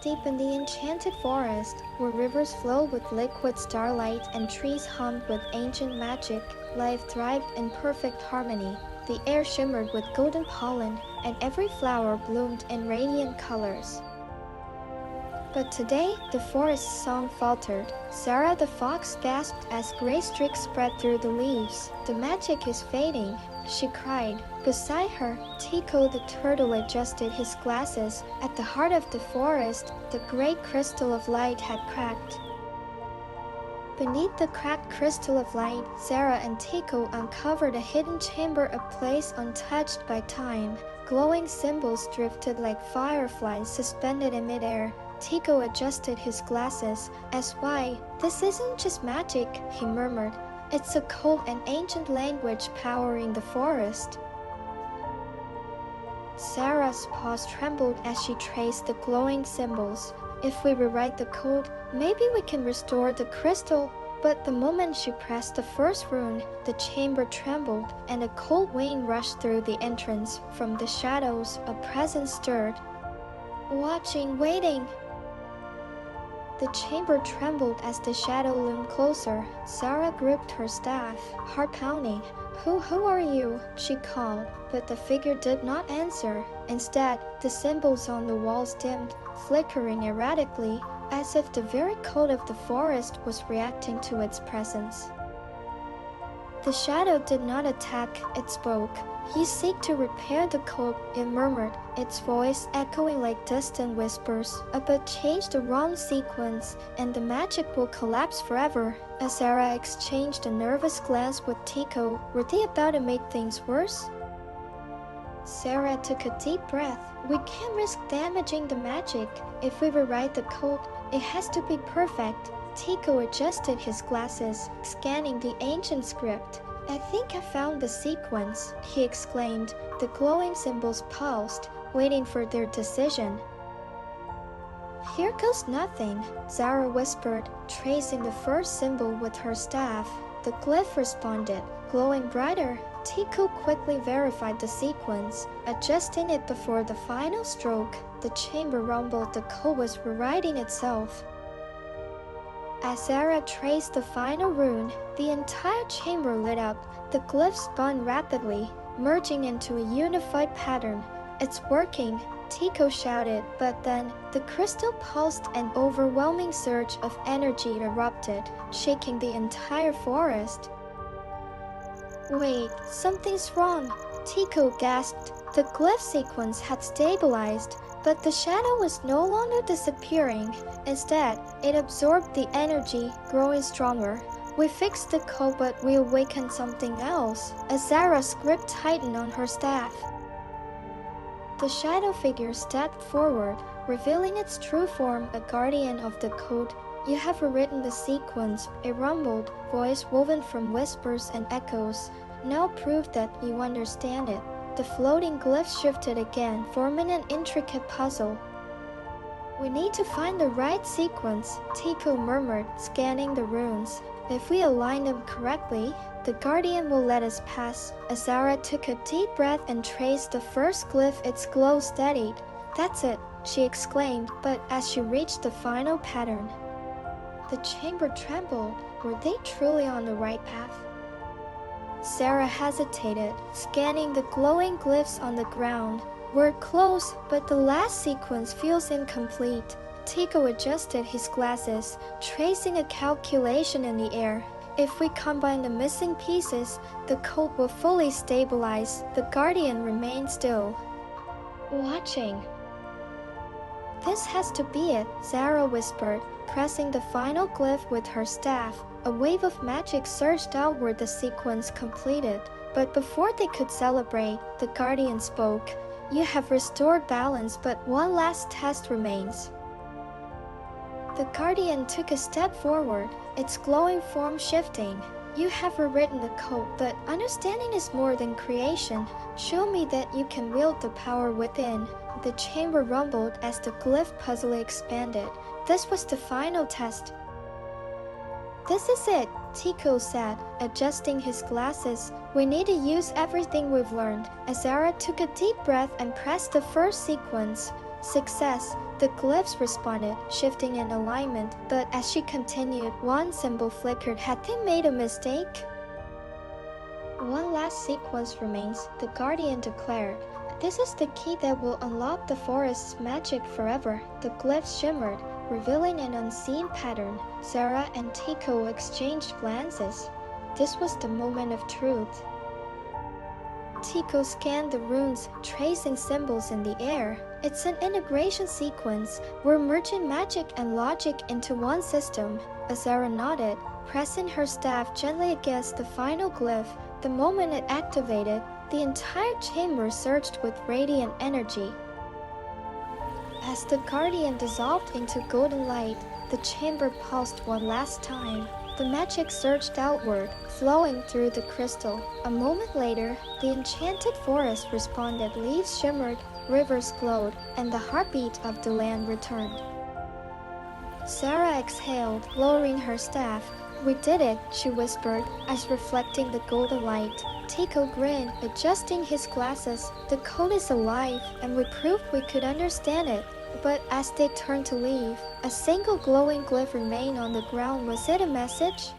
deep in the Enchanted Forest, where rivers flow with liquid starlight and trees hummed with ancient magic, life thrived in perfect harmony. The air shimmered with golden pollen, and every flower bloomed in radiant colors. But today, the forest's song faltered. Zara the fox gasped as gray streaks spread through the leaves. "The magic is fading," she cried. Beside her, Tiko the turtle adjusted his glasses. At the heart of the forest, the great crystal of light had cracked. Beneath the cracked crystal of light, Zara and Tiko uncovered a hidden chamber, a place untouched by time. Glowing symbols drifted like fireflies suspended in midair. Tiko adjusted his glasses. "As why, this isn't just magic," he murmured. "It's a code and ancient language powering the forest." Zara's paws trembled as she traced the glowing symbols. "If we rewrite the code, maybe we can restore the crystal." But the moment she pressed the first rune, the chamber trembled, and a cold wind rushed through the entrance. From the shadows, a presence stirred. Watching, waiting. The chamber trembled as the shadow loomed closer. Zara gripped her staff, heart pounding. Who are you?" she called, but the figure did not answer. Instead, the symbols on the walls dimmed, flickering erratically, as if the very code of the forest was reacting to its presence. The shadow did not attack, it spoke. "You seek to repair the code," it murmured, its voice echoing like distant whispers. "But change the wrong sequence, and the magic will collapse forever." As Zara exchanged a nervous glance with Tiko, were they about to make things worse? Zara took a deep breath. "We can't risk damaging the magic. If we rewrite the code, it has to be perfect." Tiko adjusted his glasses, scanning the ancient script. "I think I found the sequence," he exclaimed. The glowing symbols paused, waiting for their decision. "Here goes nothing," Zara whispered, tracing the first symbol with her staff. The glyph responded, glowing brighter. Tiko quickly verified the sequence, adjusting it before the final stroke. The chamber rumbled, the code was rewriting itself. As Zara traced the final rune, the entire chamber lit up. The glyph spun rapidly, merging into a unified pattern. "It's working," Tiko shouted, but then, the crystal pulsed, an overwhelming surge of energy erupted, shaking the entire forest. "Wait, something's wrong," Tiko gasped. The glyph sequence had stabilized, but the shadow was no longer disappearing. Instead, it absorbed the energy, growing stronger. "We fixed the code, but we awakened something else." As Zara's grip tightened on her staff, the shadow figure stepped forward, revealing its true form, a guardian of the code. "You have rewritten the sequence," it rumbled, voice woven from whispers and echoes. "Now prove that you understand it." The floating glyph shifted again, forming an intricate puzzle. "We need to find the right sequence," Tiko murmured, scanning the runes. "If we align them correctly, the guardian will let us pass." Zara took a deep breath and traced the first glyph, its glow steadied. "That's it," she exclaimed, but as she reached the final pattern, the chamber trembled. Were they truly on the right path? Zara hesitated, scanning the glowing glyphs on the ground. "We're close, but the last sequence feels incomplete." Tiko adjusted his glasses, tracing a calculation in the air. "If we combine the missing pieces, the code will fully stabilize." The guardian remained still, watching. "This has to be it," Zara whispered, pressing the final glyph with her staff. A wave of magic surged outward, the sequence completed. But before they could celebrate, the guardian spoke. "You have restored balance, but one last test remains." The guardian took a step forward, its glowing form shifting. "You have rewritten the code, but understanding is more than creation. Show me that you can wield the power within." The chamber rumbled as the glyph puzzle expanded. This was the final test. "This is it," Tiko said, adjusting his glasses. "We need to use everything we've learned." Zara took a deep breath and pressed the first sequence. Success! The glyphs responded, shifting in alignment, but as she continued, one symbol flickered. Had they made a mistake? One last sequence remains, the Guardian declared. This is the key that will unlock the forest's magic forever. The glyphs shimmered, revealing an unseen pattern. Zara and Tiko exchanged glances. This was the moment of truth. Tiko scanned the runes, tracing symbols in the air. It's an integration sequence. We're merging magic and logic into one system. Zara nodded, pressing her staff gently against the final glyph. The moment it activated, the entire chamber surged with radiant energy. As the Guardian dissolved into golden light, the chamber pulsed one last time. The magic surged outward, flowing through the crystal. A moment later, the Enchanted Forest responded. Leaves shimmered, rivers glowed, and the heartbeat of the land returned. Zara exhaled, lowering her staff. We did it, she whispered, as reflecting the golden light. Tiko grinned, adjusting his glasses. The code is alive, and we proved we could understand it. But as they turned to leave, a single glowing glyph remained on the ground. Was it a message?